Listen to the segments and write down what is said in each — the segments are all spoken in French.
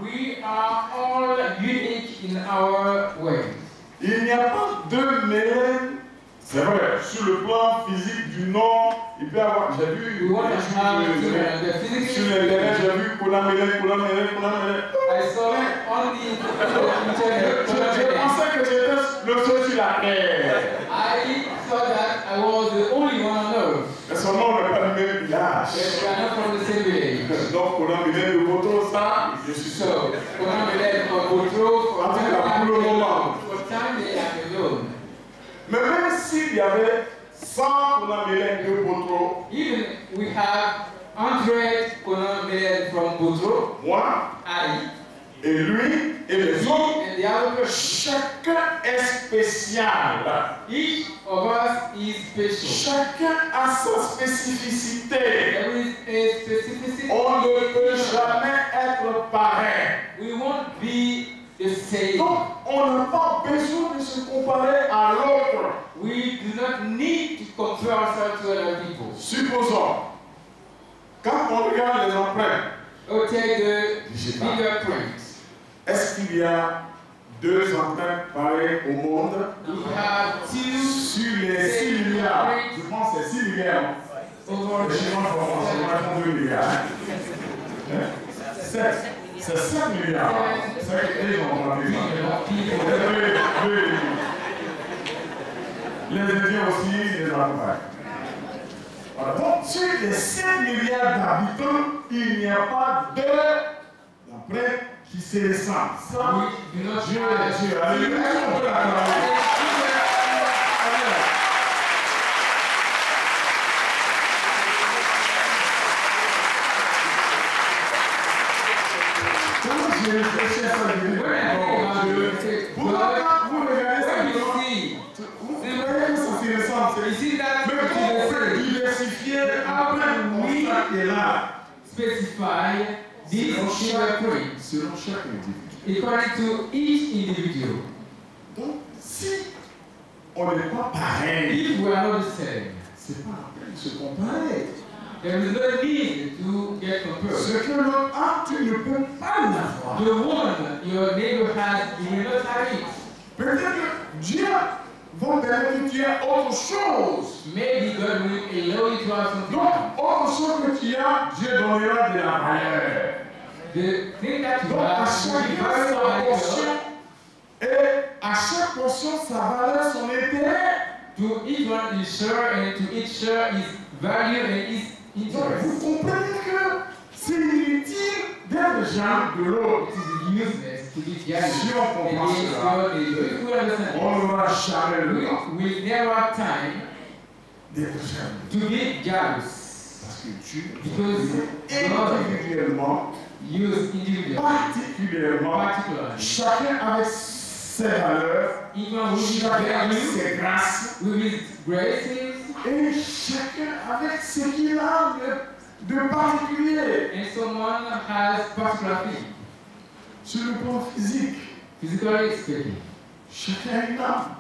We are all unique in our ways. Il n'y a pas deux Mélène. C'est vrai, sur le plan physique du nom, il peut y avoir. J'ai vu. Sur l'internet, j'ai vu Kona Mélène. I saw on the internet. Je pensais que j'étais le seul sur la terre. I thought that I was the only one on earth. Mais son nom n'est pas du même village. But we are not from the same village. Donc, Kona Mélène de Boto, ça, je suis sûr. So, Kona Mélène of Boto, En tout cas, pour le moment. for time they are alone. Mais même s'il y avait 100 Kona Mélène de Boto, Even we have 100 Kona Mélène from Boto, moi, I, et lui, et les me, autres, and the other person. chacun est spécial. Each of us is special. Chacun a sa spécificité. There is a specificity. On ne peut jamais être pareil. We won't be the same. Donc, on n'a pas besoin de se comparer à l'autre. We do not need to compare ourselves to other people. Supposons, quand on regarde les empreintes, Or take the fingerprints. est-ce qu'il y a deux empreintes pareilles au monde? We have two Sur les 6 milliards, je pense que c'est 6 milliards. over Les Chinois font 2 milliards. C'est 7 milliards. C'est qu'ils ont pas les Indiens aussi, les accompagnent. Voilà. Donc, sur les 7 milliards d'habitants, il n'y a pas d'empreintes qui se ressemblent. Ça, we do not Dieu, have Dieu, alléluia, on peut l'acclamer. Comment j'ai réfléchi à ça, je dis, pourquoi vous regardez ça, vous voyez que ça se ressemble. You see that Mais comment on peut diversifier après oui et là? specify this fingerprint Selon chaque individu. according to each individual. Donc, si on n'est pas pareil, If we are not the same, c'est pas la peine de se comparer. there is no need to get compared. Ce que l'autre a, tu ne peux pas l'avoir. The one your neighbor has, you will not have it. Peut-être que Dieu va permettre que tu aies autre chose. Maybe God will allow you to have something. Donc, autre chose que tu as, Dieu donnera de la valeur. The thing that you Donc, à have will be chacun very sa portion valuable. et à chaque portion sa valeur, son intérêt. To each one is share and to each share is value and is Donc, interest. vous comprenez que c'est inutile d'être genre de l'autre. It is useless to be jealous Si on comprend against cela, God. If we understand on n'aura jamais le temps we will never have time d'être jaloux. to be jealous. Parce que Dieu, Because God individuellement, used individuals, particulièrement, particularly, chacun avec ses valeurs, even with chacun avec his ses grâces, with his graces, et chacun avec ce qu'il a de particulier. and someone has particular thing. Sur le plan physique, Physically speaking, chacun a une âme,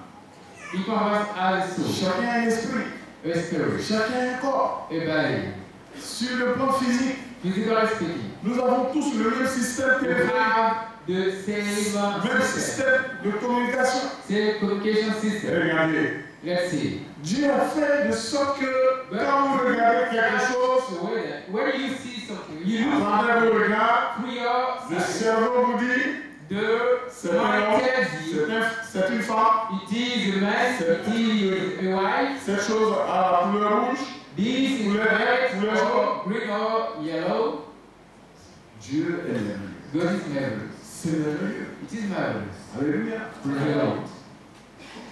each one of us has a soul, chacun a un esprit, a spirit, chacun a un corps. a body. Sur le plan physique, Physically speaking, nous avons tous le même système we téléphonique, have the same même system, système de communication. same communication system. Regardez, Let's see. Dieu a fait de sorte que quand vous regardez quelque chose, So when you see something, you à look travers vos regards, through your le sight. cerveau vous dit, The c'est un homme, mind tells you c'est une femme, it is a man, it is a wife. cette chose a la couleur rouge. This is red or green or yellow. Dieu est merveilleux. God is marvelous. C'est merveilleux. It is marvelous. Alléluia. Revealed.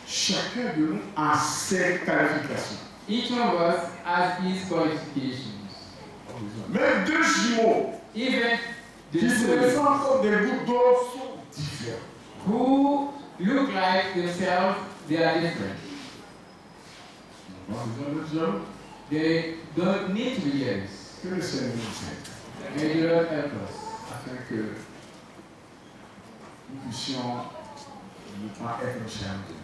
Chacun de nous a ses qualifications. Each one of us has his qualifications. Même deux jumeaux Even the qui se two ressemblent comme des gouttes d'eau sont différents. who look like themselves, they are different. On a besoin de Dieu. They don't need to be jealous. Que le Seigneur nous aide May the Lord help us. afin que nous puissions ne pas être jaloux de l'autre.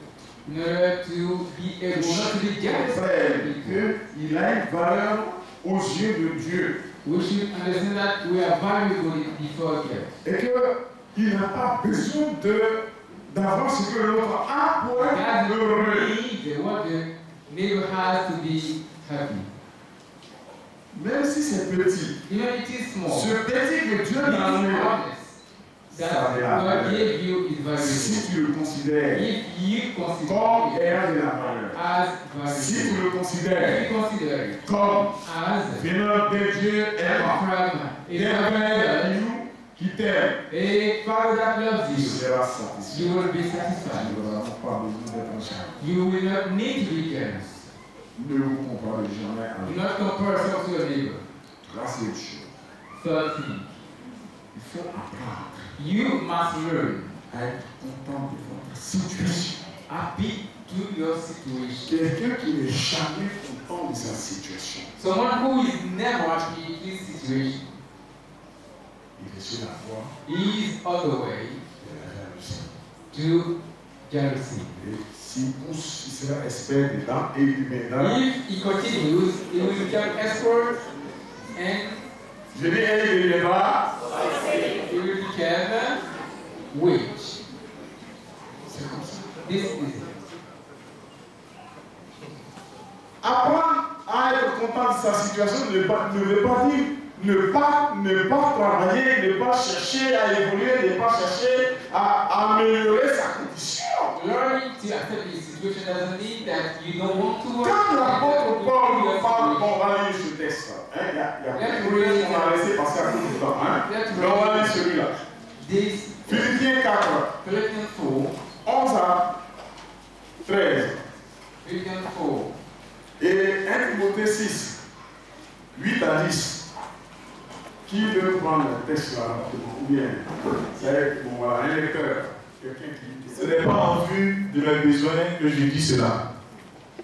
In order to be able not to be jealous of Frère, people. qu'il a une valeur aux yeux de Dieu. We should understand that we are valuable before God. Et qu'il n'a pas besoin d'avoir ce que l'autre a pour être heureux. What the neighbor has to be happy. Même si c'est petit, Even it is small. ce petit que Dieu t'a donné, that God gave you is valuable. si tu le considères If you consider comme it ayant de la valeur, as si valuable, tu le considères if you consider it comme as venant de Dieu aimant, from d'un Père qui t'aime, a Father that loves tu you, seras satisfait. you will be Tu satisfied. n'auras pas besoin d'être en charge. You will not need to be jealous. Ne vous comparez jamais à Do lui. not compare yourself to your neighbor. Là, c'est autre chose. Third thing, Il faut apprendre you must learn à être content de votre situation. happy to your situation. Quelqu'un qui n'est jamais content de sa situation, Someone who is never happy in his situation, il est sur la voie he is on the way de la jalousie. to jealousy. Et s'il pousse, il sera expert dedans et il deviendra. If he continues, he will become expert and Je dis, et il deviendra. he will become witch. C'est comme ça. This is it. Apprendre à être content de sa situation ne veut pas dire ne pas travailler, ne pas chercher à évoluer, ne pas chercher à améliorer sa condition. Learning to accept the situation doesn't mean that you don't want to work. Quand l'apôtre Paul nous parle, on va lire ce texte. Il y a plusieurs qu'on a laissé passer à cause du temps. Mais on va lire celui-là. This Philippiens 4, Philippians 4, 11 à 13. Philippians 4, Et 1 Timothée 6, 8 à 10. Qui veut prendre le texte là? Ou bien, c'est bon, voilà, un lecteur. Quelqu'un qui. Ce n'est pas en vue de mes besoins que je dis cela,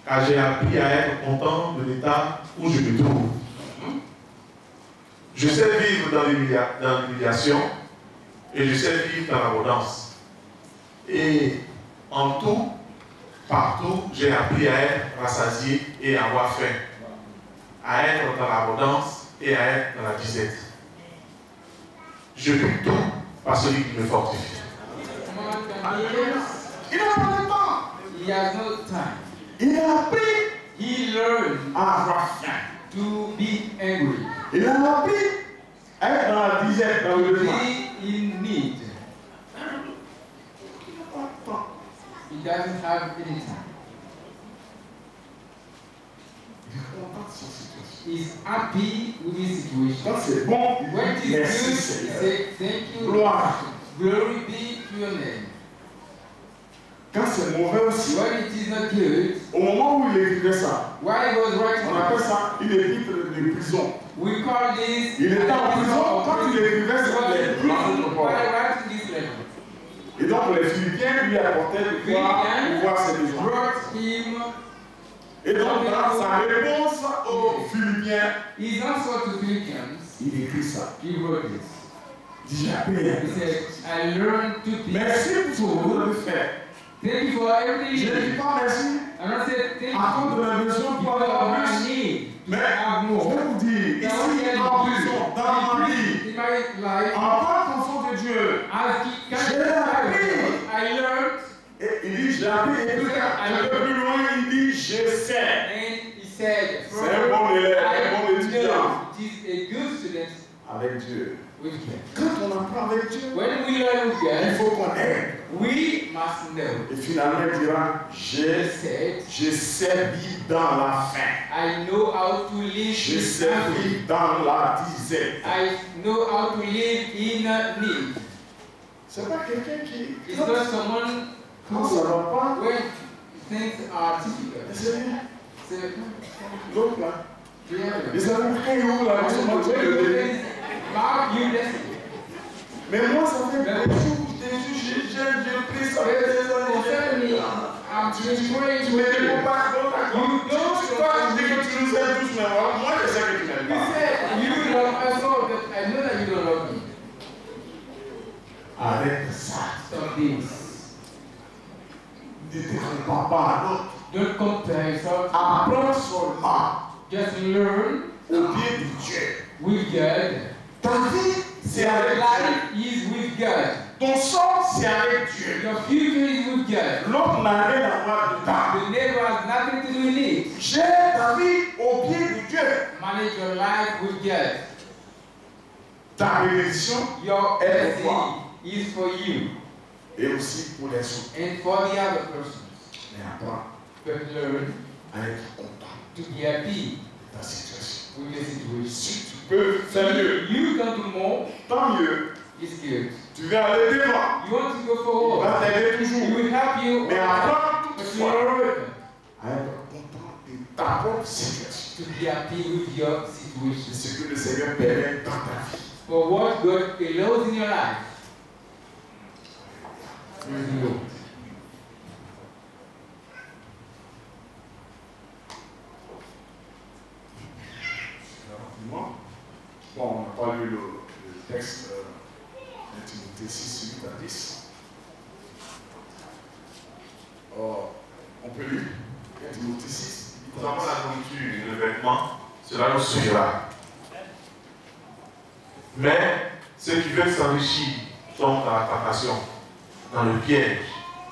car j'ai appris à être content de l'état où je me trouve. Je sais vivre dans l'humiliation et je sais vivre dans l'abondance. Et en tout, partout, j'ai appris à être rassasié et à avoir faim, à être dans l'abondance et à être dans la disette. Je puis tout par celui qui me fortifie. Il n'a pas de temps. he has no time. Il a appris He learned à avoir faim. to be angry, Il a appris à être dans la disette, dans to le besoin. be in need. He doesn't have any time. Il est content de sa situation. He's happy with his situation. Quand c'est bon, When it is merci good, he Seigneur. says, thank you. Gloire. Glory be to your name. Quand c'est mauvais aussi, When it is not good, au moment où il écrivait ça, while he was writing on appelle that, ça une épître de prison. we call this Il était en prison of quand il écrivait He ça. was in prison les- while writing this letter. Et donc les Philippiens lui apportaient de voir ses besoins. Brought him Et donc dans sa réponse aux Philippiens, his answer to Philippians. il écrit ça. He wrote this. Il dit, j'ai appris à He être. said, I learned to be. Merci pour le faire. Thank you for everything. Je ne dis pas merci I don't say thank à cause you de la besoin pour because avoir of my plus. need to Mais have je more. vais vous dire, ici en prison, dans ma vie, In my life, en tant qu'enfant de Dieu, as J'ai appris. I learned, et il dit j'ai appris, et puis un peu plus loin, il dit je sais. and he said, C'est un bon élève, un bon étudiant. it is a good student Avec Dieu. with God. Quand on apprend avec Dieu, When we learn with il God, faut qu'on aide. we must know. Et finalement, il dira He said, je sais vivre dans la faim. I know how to live Je in sais family. vivre dans la disette. I know how to live in need. C'est pas quelqu'un qui. It's not someone Quand ça who, va pas, when things are difficult, c'est bien. say, L'autre là. yeah, Les Américains, ils ouvrent la maison, moi, je vais le donner. Mark, you listen. Mais moi, ça fait des jours, j'ai pris ça avec des Tell me, années. I'm just praying Tu to ne you. réponds pas, toi, toi, tu dis que tu nous aimes tous, mais moi, je sais que tu n'aimes You pas. said you love us all, but I know that you don't love me. Arrête ça. Stop this. Ne te compare pas à l'autre. Don't compare yourself. Apprends seulement Just learn au pied de Dieu. with God. Ta vie, c'est Your avec Dieu. life is with God. Ton sort, c'est avec Dieu. Your future is with God. L'autre n'a rien à voir dedans. The neighbor has nothing to do with it. Gère ta vie au pied de Dieu. Manage your life with God. Ta bénédiction Your est pour toi. blessing is for you Et aussi pour les autres. and for the other persons. Mais apprends But learn à être content to be happy de ta situation. with the situation. Si tu peux faire mieux, You can do more, tant mieux. it's good. Tu vas aller devant. You want to go Il forward. va t'aider He toujours. will help you, Mais apprends but you toutefois are open à être content de ta propre situation. to be happy with your C'est situation. ce que le Seigneur permet dans ta vie. For what God allows in your life. Praise the Lord. Rapidement. Bon, on n'a pas lu le texte de Timothée 6, 8 à 10. On peut lire Timothée 6. Concernant la nourriture, le vêtement, cela nous suffira. Mais ceux qui veulent s'enrichir tombent dans la tentation, dans le piège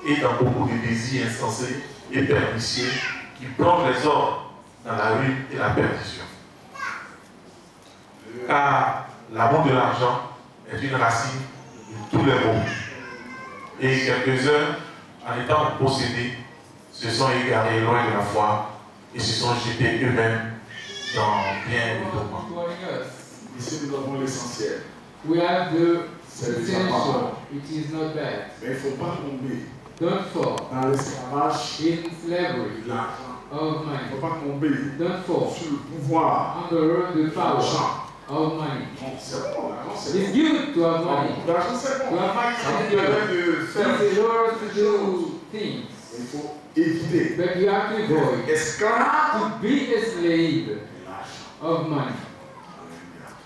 et dans beaucoup de désirs insensés et pernicieux qui plongent les hommes dans la ruine et la perdition. Car l'amour de l'argent est une racine de tous les maux. Et quelques-uns, en étant possédés, se sont égarés loin de la foi et se sont jetés eux-mêmes dans bien des tourments. Ici, nous avons l'essentiel. We have the C'est déjà essential. pas mal. It is not bad. Mais il ne faut pas tomber Don't fall dans l'esclavage in slavery de l'argent. of Il ne money. faut pas tomber Don't fall sur le pouvoir under the de power l'argent. of money. Non, c'est bon, l'argent, c'est It's bon. good to have money. L'argent, c'est To bon. have money Ça is nous permet good. de faire. It allows us to do things. Il faut éviter But you have to avoid d'être esclave to be a slave de l'argent. of money.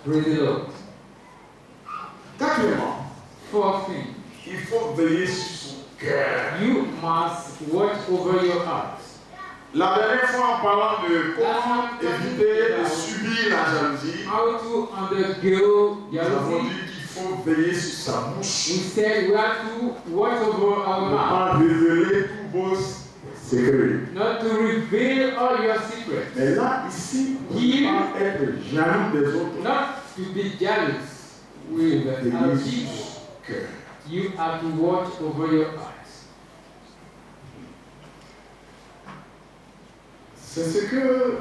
Alléluia. Praise the Lord. Quatrièmement, Fourth thing, il faut veiller sur son cœur. you must watch over your heart. La dernière fois, en parlant de comment éviter de subir la jalousie, How to undergo nous avons jealousy. dit qu'il faut veiller sur sa We bouche. said we have to watch over our Ne mouth, pas révéler tous vos secrets. not to reveal all your secrets, Mais là, ici, on ne pas être jaloux des autres. not to be jealous with other Veiller sur people. son cœur. You have to watch over your heart. C'est ce que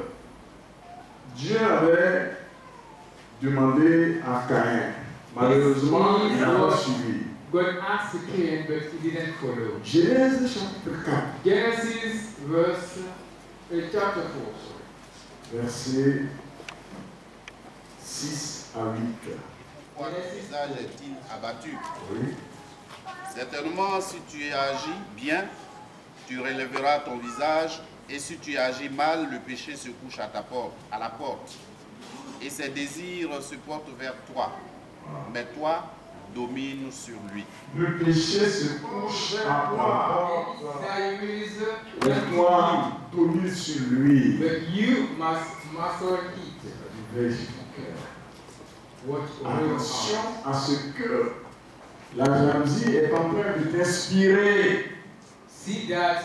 Dieu avait demandé à Caïn. Malheureusement, il n'a pas suivi. God asked Cain, but he didn't follow. Genèse chapitre 4, Genesis chapter 4. versets 6 à 8. Pourquoi ton visage est-il abattu? Oui. Certainement, si tu agis bien, tu relèveras ton visage, et si tu agis mal, le péché se couche à la porte, et ses désirs se portent vers toi, mais toi, domine sur lui. Le péché se couche à toi, Desires et toi, domine sur lui. But you must master it. Veille sur ton cœur. Watch over your Attention heart. à ce que la jalousie est en train de t'inspirer. See that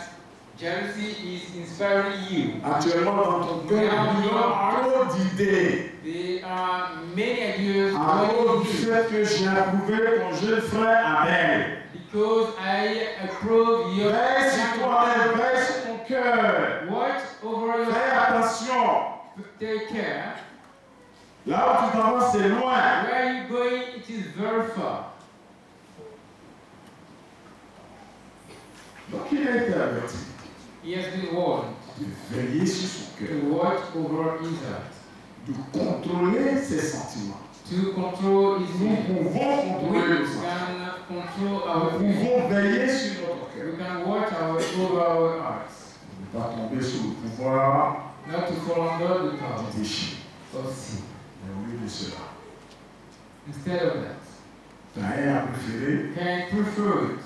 jealousy is inspiring you. Actuellement, dans ton cœur, il y a trop d'idées. There are many ideas À cause going du in fait que j'ai approuvé ton jeune frère Abel. because I approve your Veille sur toi-même, veille sur ton cœur. Watch over your Fais heart. attention. Take care. Là où tu t'en vas, c'est loin. Where you going, it is very far. Donc il a été averti He has been warned de veiller sur son to cœur, watch over his heart, de contrôler ses sentiments. to control his Nous mind. pouvons We contrôler nos sentiments. can control Nous our feelings. pouvons veiller sur notre cœur. We can watch over our hearts, Ne pas tomber sous le pouvoir not to fall under the power du péché. of sin. Mais au lieu de cela, Instead of that, Caïn a préféré Cain preferred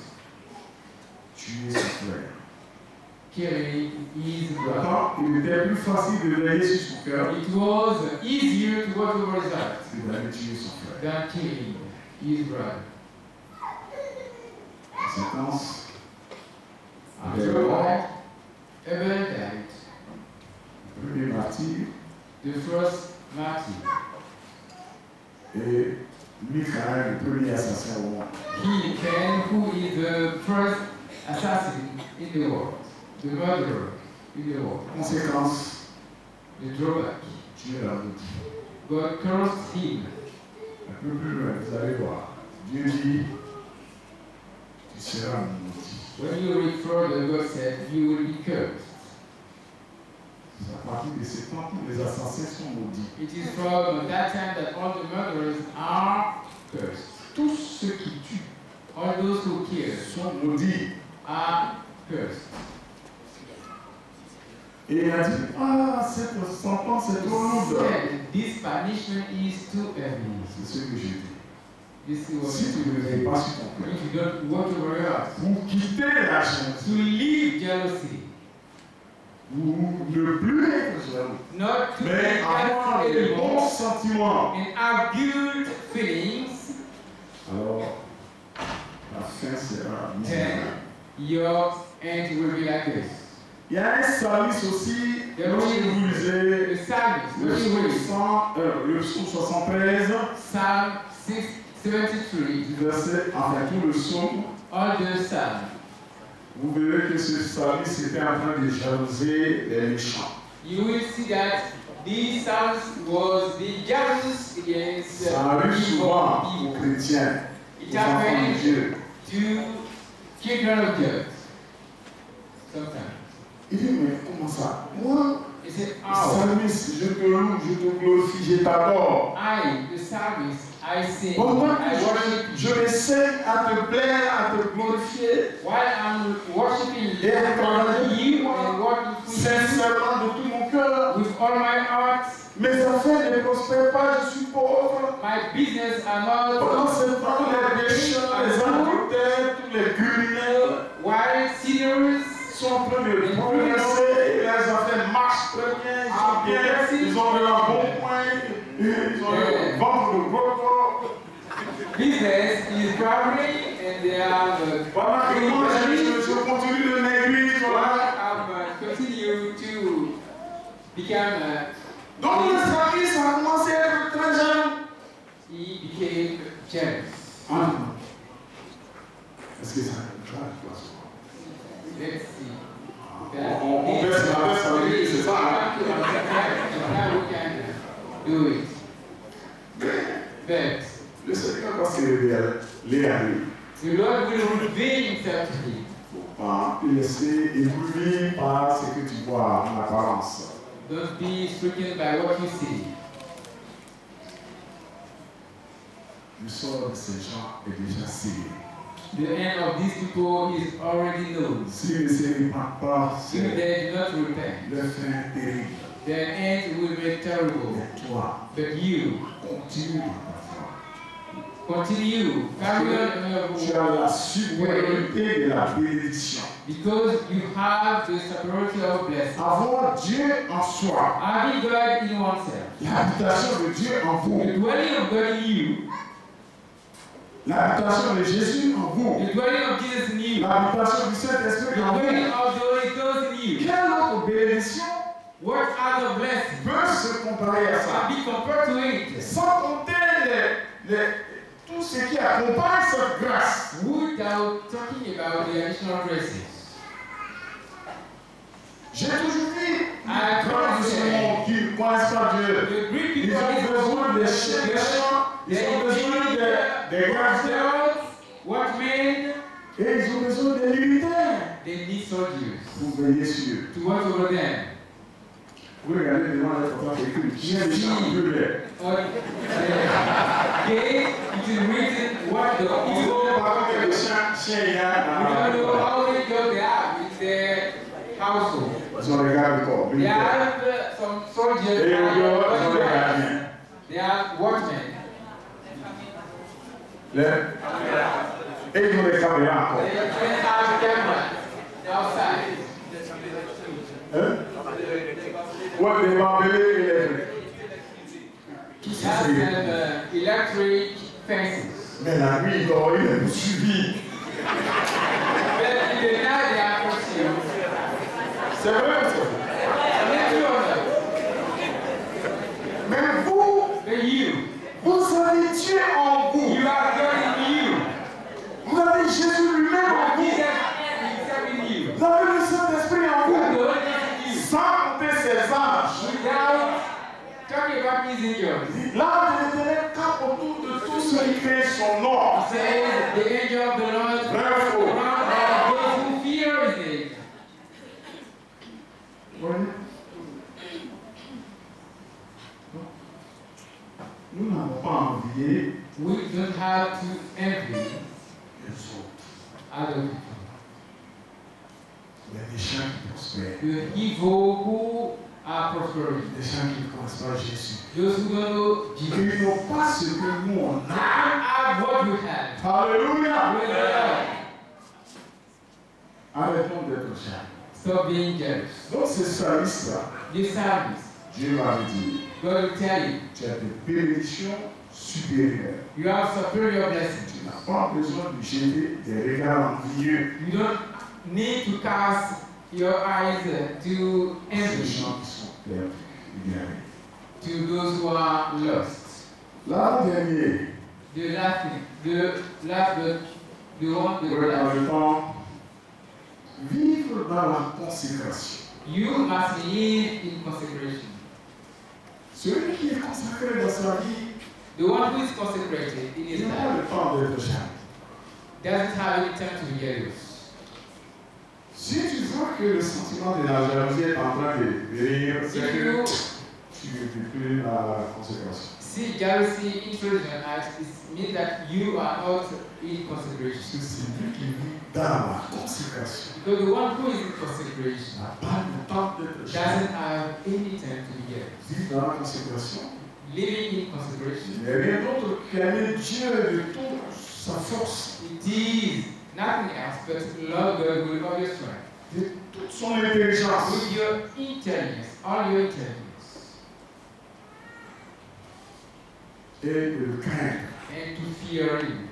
tuer son frère. killing his brother. Pourtant, il était plus facile de veiller sur son cœur It was easier to watch over his heart que d'aller tuer son frère. than killing his brother. Conséquence, After Abel mort, Abel died, le premier martyr, the first martyr. et Michael, le premier assassin au monde. He came, who is the first assassin in the world, the murderer in the world. Conséquence, The drawback. Dieu l'a maudit. God cursed him. Un peu plus loin, vous allez voir. Dieu dit, tu seras maudit. When you read further, God said, you will be cursed. C'est à partir de ce temps que les assassins sont maudits. It is from that time that all the murderers are cursed. Tous ceux qui tuent All those who kill sont maudits. are cursed. Et il a dit, ah, cette sentence est trop lourde. Said, this punishment is too heavy. C'est ce que j'ai dit. This is what Si tu ne veilles pas sur ton cœur, if you don't watch over your heart, vous quittez la chaîne, to leave jealousy, vous ne plus être jaloux, not to mais be avoir jealous les bons anymore, sentiments. and have good feelings, Alors, la fin sera then misérable. your end will be like this. Il y a un psalmiste aussi, lorsque vous lisez The psalmist, le when you read le psaume 73, Psalm 673, verset, enfin tout le psaume, all the psalms, vous verrez que ce psalmiste était en train de jalouser les méchants. you will see that these psalms was the jealous against Ça arrive souvent aux people. chrétiens, It aux enfants de happened Dieu. to children of God. Sometimes. Il dit, mais comment ça? Moi, He said, "Oh, psalmiste, je te loue, je te glorifie, je t'adore. I, the psalmist, I sing, Pendant I que worship je you. m'essaie à te plaire, à te glorifier, While I'm worshiping you, et à travailler you pour and moi, working for you sincèrement de tout mon cœur. with all my heart, Mes affaires ne prospèrent pas, je suis pauvre. my business are Pendant not ce temps, les pécheurs, les adultères, tous les criminels while sinners sont en train de progresser, les affaires marchent très bien, ils sont bien, ils ont de la bon point, ils ont le ventre de gros corps. business is growing and they have Pendant que moi, je continue de maigrir, voilà. continue to become Donc le service a commencé à être très jeune. he became jealous. Est-ce que ça va? Let's see. On baisse la veste, ça veut dire que c'est ça. Now we can do it. But Le Seigneur va se révéler à lui. the Lord will reveal himself to him. Il ne faut pas te laisser éblouir par ce que tu vois en apparence. Don't be stricken by what you see. Le sort de ces gens est déjà scellé. The end of these people is already known. S'ils ne se répandent pas, If c'est they do not repent, leur fin terrible. their end will be terrible. Mais toi, But you continue dans ta foi. continue, carry on in your Tu as la way supériorité de la bénédiction. because you have the superiority of blessing. Avoir Dieu en soi, Having God in oneself, l'habitation de Dieu en vous, the dwelling of God in you, l'habitation de Jésus en vous, the dwelling of Jesus in you, l'habitation du the Saint-Esprit en dwelling vous. of the Holy Ghost in you. Quelle autre bénédiction What other blessing peut se comparer à ça? can be compared to it? Sans compter tout ce qui accompagne cette grâce. Without talking about the additional graces. J'ai toujours dit, Ah, les grands de ce monde qui ne connaissent pas Dieu, The Greek ils people ont besoin des chercheurs, ils ont besoin des gardeurs, workmen, et ils ont besoin des militaires they need soldiers pour veiller sur eux. to watch over them. Vous regardez devant les portables écrits, qui est déjà un peu laid. On the gate, it is written what the Ils people. ont pas combien de chiens il y a We don't know dans how many jobs they have in their household. Ils ont les gardes corps, They militaires. have some soldiers. Et au dehors, ils ont les and gardiens. they have workmen. Et ils ont les caméras encore. They have cameras outside. Ouais, des barbelés électriques. Tout ça, Has c'est... some electric fences. Mais la nuit, il dort, il est poursuivi. But in the night they are pursued. C'est vrai ou c'est vrai? Mais vous, But you, vous avez Dieu en vous. you are God in you. Vous avez Jésus lui-même en vous. Jesus himself in you. Vous avez le Saint-Esprit en You have vous. the Holy Ghost in you. Sans compter ses anges. Without talking about his angels. L'âme de l'Éternel campe autour de tous ceux qui craignent son nom. Says the angel of the Lord Bravo. around those who fear his name. Nous n'avons pas envié We don't have to envy les autres. other people. Il y a des gens qui prospèrent. The evil who are prospering. Des gens qui ne connaissent pas Jésus. Those who don't know Jesus. Ils n'ont pas ce que nous on a. Have what you have. Alléluia. Hallelujah. Arrêtons d'être jaloux. Stop being jealous. Donc ce service-là, This service, Dieu va me dire, God will tell you, tu as des bénédictions supérieures. you have superior blessings. Tu n'as pas besoin de jeter des regards envieux. You don't need to cast your eyes to Ces envy, gens qui sont perdus, égarés. to those who are lost. L'an dernier, The last thing, the one, the dans last. le temps, vivre dans la consécration. You must live in consecration. Celui qui est consacré dans sa vie, The one who is consecrated in his il n'a pas life le temps d'être jaloux. doesn't have any time to be jealous. Si tu vois que le sentiment de la jalousie est en train de venir, c'est If que you tu ne vis plus à la consécration. see jealousy intruding in your life, it means that you are not in Parce consecration. que c'est lui qui vit dans la consécration. Because the one who is in consecration N'a pas le temps d'être jaloux. doesn't have any time to be jealous. Vivre dans la consécration, Living in consecration, il n'y a rien d'autre qu'aimer Dieu de toute sa force, it is nothing else but love God with all your strength, de toute son intelligence. with your intelligence, all your intelligence, Et de le craindre, and to fear Him,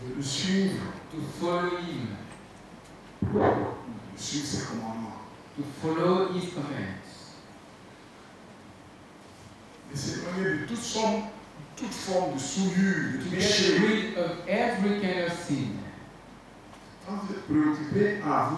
de le suivre, to follow Him, de suivre ses commandements. to follow His commands, De s'éloigner de toute forme de souillure, de to get péché. rid of every kind of sin. Quand vous êtes préoccupé à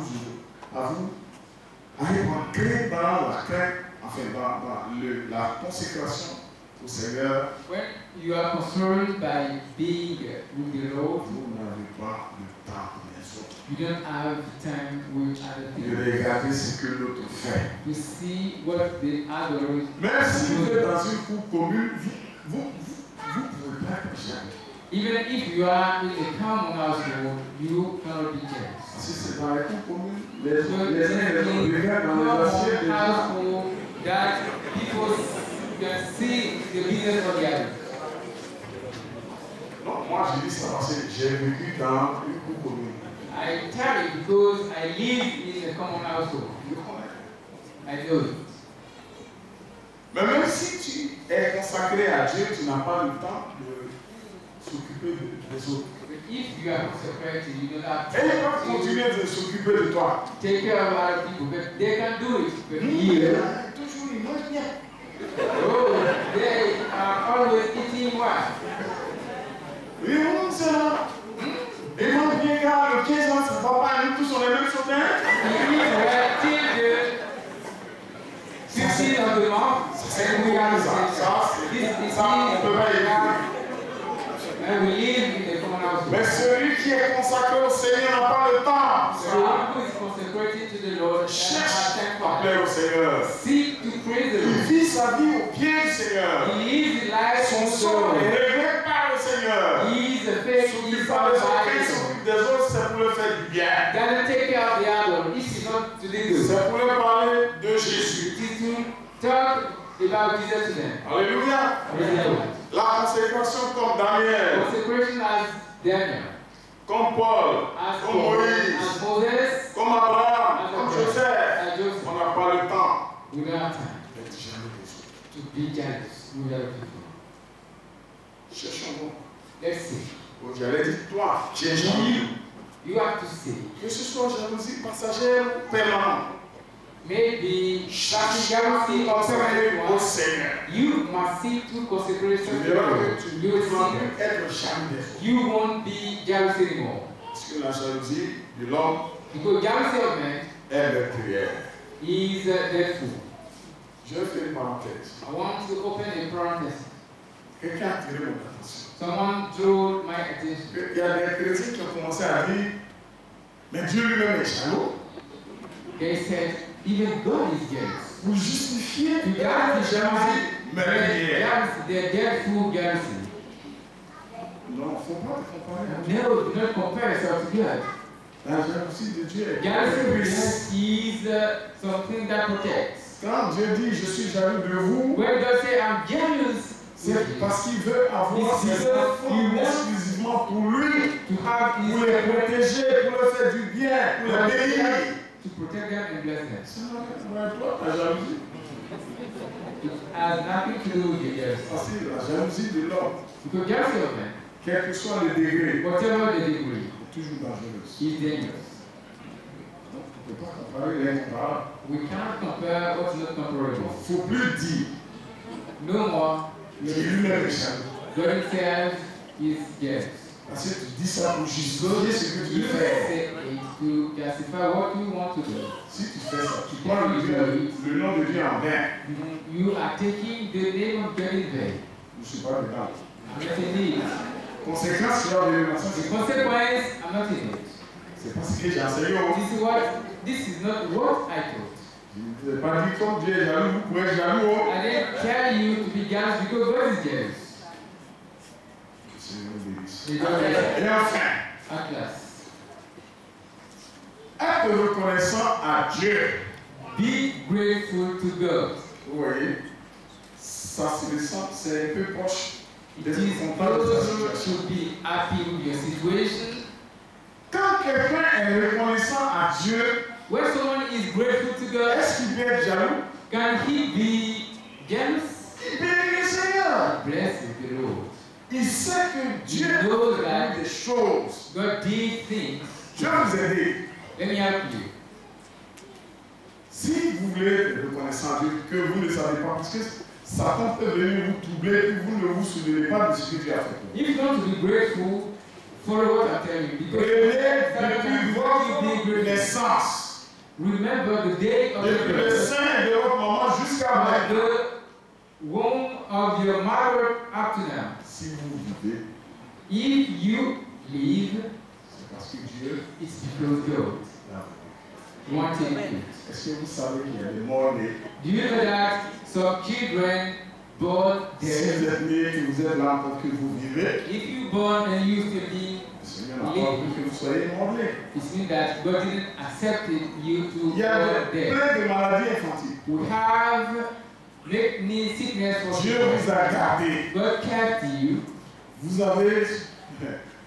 entrer dans la crainte, enfin dans la consécration au Seigneur, When you are concerned by being with the Lord, vous n'avez pas le temps pour les autres. you don't have time with other De people regarder ce que l'autre fait. to see what the others. Même si vous êtes dans une cour commune, vous ne pouvez pas être jaloux. Even if you are in a common household, you cannot be jealous. Si c'est dans les cours communes, les So uns et it's les autres in regardent dans les a assiettes des common gens. household that people can see the business of the other. Non, moi je dis ça parce que j'ai vécu dans une cour commune. I tell you because I live in a common household. Je connais. I know it. Mais même si tu es consacré à Dieu, tu n'as pas le temps de s'occuper des autres. But if you are consecrated, you don't have Et ils peuvent to continuer de s'occuper de toi. take care of other people, but they can do it. But Il here, est toujours, il mange bien. oh, they are always eating what? Oui, on c'est là. Il mange bien car le 15 ans, ça va pas, nous tous on est même sautés. He eats well till the 16th of the month, and we are Ça, on ne peut pas éviter. and we live in the common household. Mais celui qui est consacré au Seigneur n'a pas le temps. The one who is consecrated to the Lord doesn't have time À for plaire au Seigneur. seek to praise the Il Lord. vit sa vie au pied du Seigneur. He lives his life Son in the sort Lord. est réglé par le Seigneur. He is a faith, he S'occupe is pas des autres, il not s'occupe des autres, c'est pour le faire du bien. doesn't take care of the other. This is not to do good. C'est pour leur parler de Jésus. It is to talk about Jesus to them. Alléluia. Praise the Lord. La consécration comme Daniel, Consecration as Daniel, comme Paul, as comme Paul, Moïse, as Moses, comme Abraham, as comme Abraham, Joseph. as Joseph. On n'a pas le temps. We don't have time d'être jaloux des autres. to be jealous with other people. Cherchons donc. Let's see. J'allais dire, toi, tu es jaloux. You have to see. Que ce soit jalousie passagère ou permanente. Maybe Chaque jealousy or consacré au one, Seigneur. you must see through Tu consecration to verras God. que tu You ne will vas see plus that. être jaloux des autres. You won't be jealous anymore. Parce que la jalousie de l'homme Because jealousy of man est meurtrière. is deathful. Je vais faire une parenthèse. I want to open a parenthesis. Quelqu'un a attiré mon attention. Someone drew my attention. Il y a des chrétiens qui ont commencé à dire, mais Dieu lui-même est jaloux. They said, even God is jealous. Pour justifier To la jealousy, jalousie meurtrière. they're deathful jealousy. Non, il ne faut pas comparer à Dieu. No, do not compare yourself to God. La jalousie de Dieu est Jealousy is something that protects. Quand Dieu dit, je suis jaloux de vous, When God says, I'm jealous, c'est parce qu'il veut avoir It's ses because enfants he wants exclusivement pour lui, to have his pour les protéger, pour leur faire du bien, pour les bénir. to protect them and bless them. Ça n'a rien à voir avec toi, la jalousie. It has nothing to do with jealousy. Parce que la jalousie de l'homme, Because jealousy of man, quel que soit le degré, whatever the degree, est toujours dangereuse. is dangerous. Donc, on ne peut pas comparer l'incomparable. We cannot compare what's not Il comparable. ne faut plus dire No more. que lui-même est jaloux. God himself is jealous. Parce que tu dis ça pour justifier ce que tu You veux faire. say it to justify what you want to do. Si tu fais ça, tu prends le nom de Dieu en vain. You are taking the name of God in vain. Je ne suis pas dedans. I'm not in it. Conséquence, il y a des The consequence, I'm not in it. c'est parce que j'ai enseigné au This is not what I thought. Je ne vous ai pas dit comme Dieu est jaloux, vous pouvez être jaloux. I didn't tell you to be jealous because God is jealous. Seigneur nous bénisse. May God bless you. Et enfin, At last, être reconnaissant à Dieu. be grateful to God. Vous voyez, ça c'est un peu proche It d'être is content de sa closer situation. to be happy with your situation. Quand quelqu'un est reconnaissant à Dieu, When someone is grateful to God, est-ce qu'il peut être jaloux? can he be jealous? Il bénit le Seigneur. Blessed the Lord. Il sait que Dieu He knows a that fait des choses. God did things. Je vais vous aider. Let me help you. Si vous voulez être reconnaissant à Dieu, que vous ne savez pas, parce que Satan peut venir vous troubler et vous ne vous souvenez pas de ce que Dieu a fait. If you want to be grateful, follow what I'm telling you. Prenez depuis votre Because naissance, remember the day of depuis le your birth, sein de votre maman jusqu'à from maintenant. the womb of your mother up to now. Si vous vivez, If you live, c'est parce que Dieu it's because God l'a wanted it. fait. Est-ce que vous savez qu'il y a des morts nés? Do you know that some children born Si dead? vous êtes né, que vous êtes là encore, que vous vivez, If you born and you still live, le Seigneur n'a pas voulu que vous soyez mort nés. it means that God didn't accept you to Il y a born dead. plein de maladies infantiles. We have many sickness for Dieu children. vous a gardé. God kept you. Vous avez,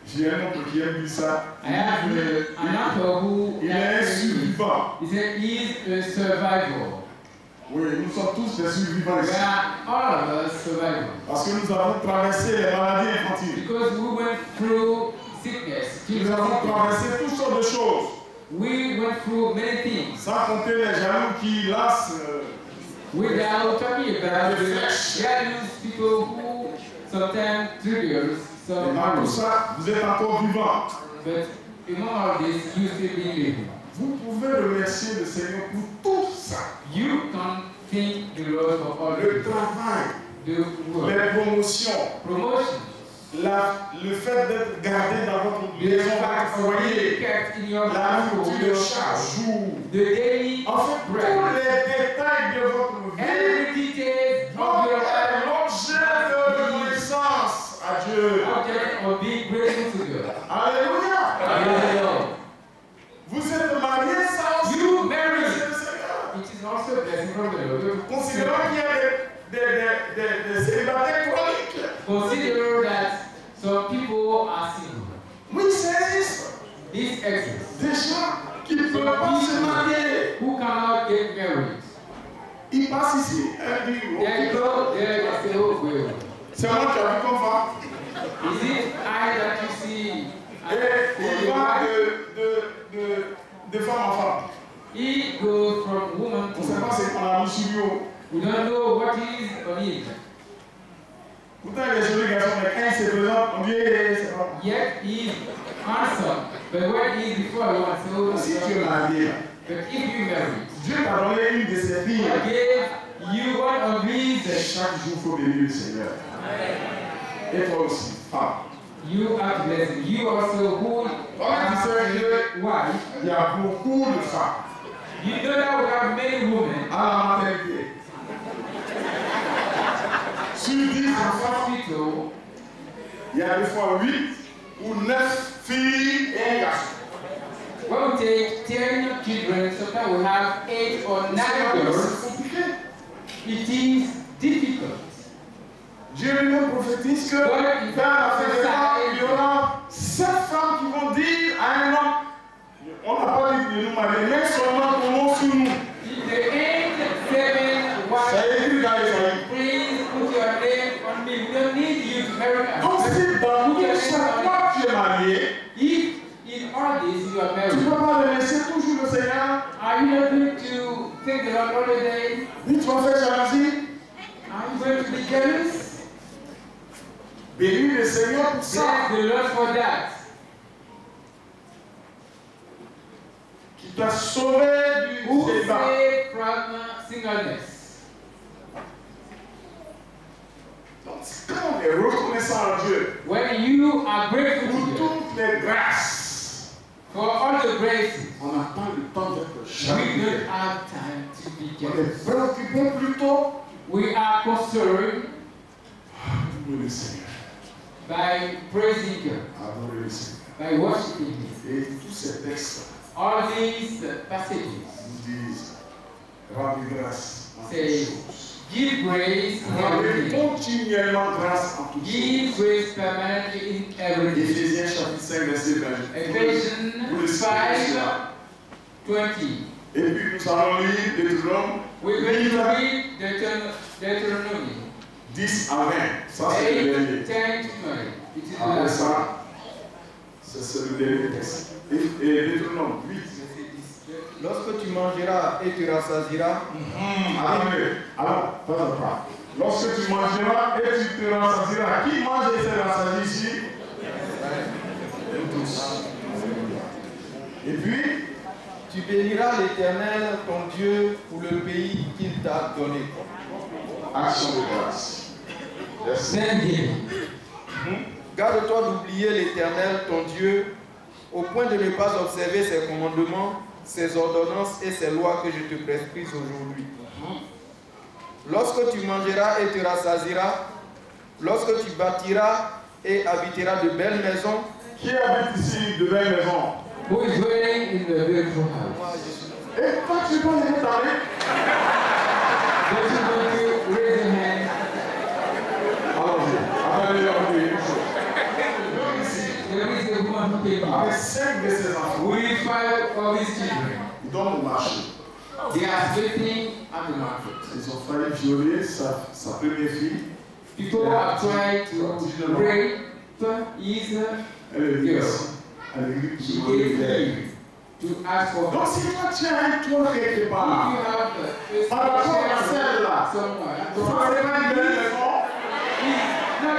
j'ai un oncle qui aime dire ça. I have an uncle who Il est un survivant. he said he's a survivor. Oui, nous sommes tous des survivants We ici. are all of us survivors. Parce que nous avons traversé les maladies infantiles. Because we went through sickness, Nous avons traversé toutes sortes de choses. we went through many things. Sans compter les jaloux qui lassent. Without talking about The the flesh. jealous people who sometimes triggers Et some dans tout arrows. ça, vous êtes encore vivant. But among all this, you still be living. Vous pouvez remercier le Seigneur pour tout ça. You can thank the Lord for all Le the travail, work, les promotions, promotion, le fait d'être gardé dans votre the maison, fact votre of being foyer, kept in your la household, nourriture de chaque jour. the daily En fait, tous bread, les détails de votre vie every detail of doivent your être life, l'objet de reconnaissance à Dieu. object of being grateful to God. Alléluia. Hallelujah. Vous êtes mariés, ça aussi. You married. Merci le Seigneur. It is also a blessing from the Lord. Considérons qu'il y a des célibataires chroniques. Consider that some people are single. Oui, ça existe. This exists. Des gens qui ne peuvent pas se marier. Who cannot get married. Il passe ici, elle dit, Then go there and say, oh, well. c'est moi qui ai vu comme femme. Is it I that you see? Et il va de femme en femme. He goes from woman On to ne sait pas woman. c'est qu'on a mis sur lui. We don't know what is on it. Pourtant, il est joli garçon, mais quand il se présente, on dit, c'est pas. Yet he is handsome. But when he is before one, so Si tu es marié, but if you marry, Dieu t'a donné une de ses filles. God gave you one of these. Chaque jour, il faut bénir le Seigneur. Et toi aussi, femme. You have to bless him. You also who tu sais que wife. il y a beaucoup de femmes You know that we have many women à la maternité. Sur 10 enfants, hospital. il y a des fois 8 ou 9 filles et un garçon. When we take 10 children, sometimes we have 8 or 9 girls. C'est compliqué. It is difficult. Dieu lui-même prophétise que Ouais, dans la fédération, il y aura 7 femmes qui vont dire à un homme, on n'a pas dit de nous marier, mais seulement ton nom sur nous. The 8, 7 wives. C'est écrit dans Isaïe. Please put your name on me. We don't need you to marry us. Donc si dans Put your tout name ça, on toi tu es marié, me. If in all this you are tu married, ne peux pas le laisser toujours le Seigneur. are you not going to take the Lord all the day? Oui, tu vas faire jalousie. Are you going to be jealous? Bénis le Seigneur pour ça. Thank the Lord for that. Qui t'a sauvé du Who célibat. saved from singleness? Donc quand on est reconnaissant à Dieu When you are grateful pour to Him toutes les grâces, for all the graces, on n'a pas le temps d'être we jaloux. don't have time to be On jealous. est préoccupé plutôt We are concerned pour le Seigneur. by praising God, Adorer le Seigneur. by worshiping Him. Et tous ces textes All these passages nous disent rendez grâce en toutes say, choses. give grace in Rendez everything. continuellement grâce en toutes Give choses. grace permanently in everything. Éphésiens chapitre 5 verset 20. Ephesians 5, 20. Et puis nous allons lire Deutéronome We're going to read Deuteronomy 10 à 20. Ça c'est le 8, dernier. 10 to 20. It is the Après last one. ça, c'est le dernier texte. Et Deutéronome 8. Lorsque tu mangeras et tu rassasieras, Alors, pas. Lorsque tu mangeras et tu te rassasieras, qui mange et se rassasie ici? Nous tous. Et puis, tu béniras l'Éternel, ton Dieu, pour le pays qu'il t'a donné. action de grâce. Thanksgiving. Garde-toi d'oublier l'Éternel, ton Dieu, au point de ne pas observer ses commandements, ses ordonnances et ses lois que je te prescris aujourd'hui. Lorsque tu mangeras et te rassasieras, lorsque tu bâtiras et habiteras de belles maisons, Qui habite ici de belles maisons? Who is dwelling in the beautiful house? moi je suis Et toi, tu peux les parler? Don't you want to raise your hand? Allons-y. Attendez, on va dire une chose. L'homme ici, There is a woman who came avec out 5 de ses enfants, with 5 of his children. ils dorment au marché. They are sleeping at the market. Ils ont failli violer sa première fille. People are trying to rape his Elle est venue girl. ici. Elle est venue She pour gave voler. him to ask for Donc, her. si toi, tu as un toit quelque If part, you have a par rapport à celle-là, somewhere, ça, c'est pas une belle maison. not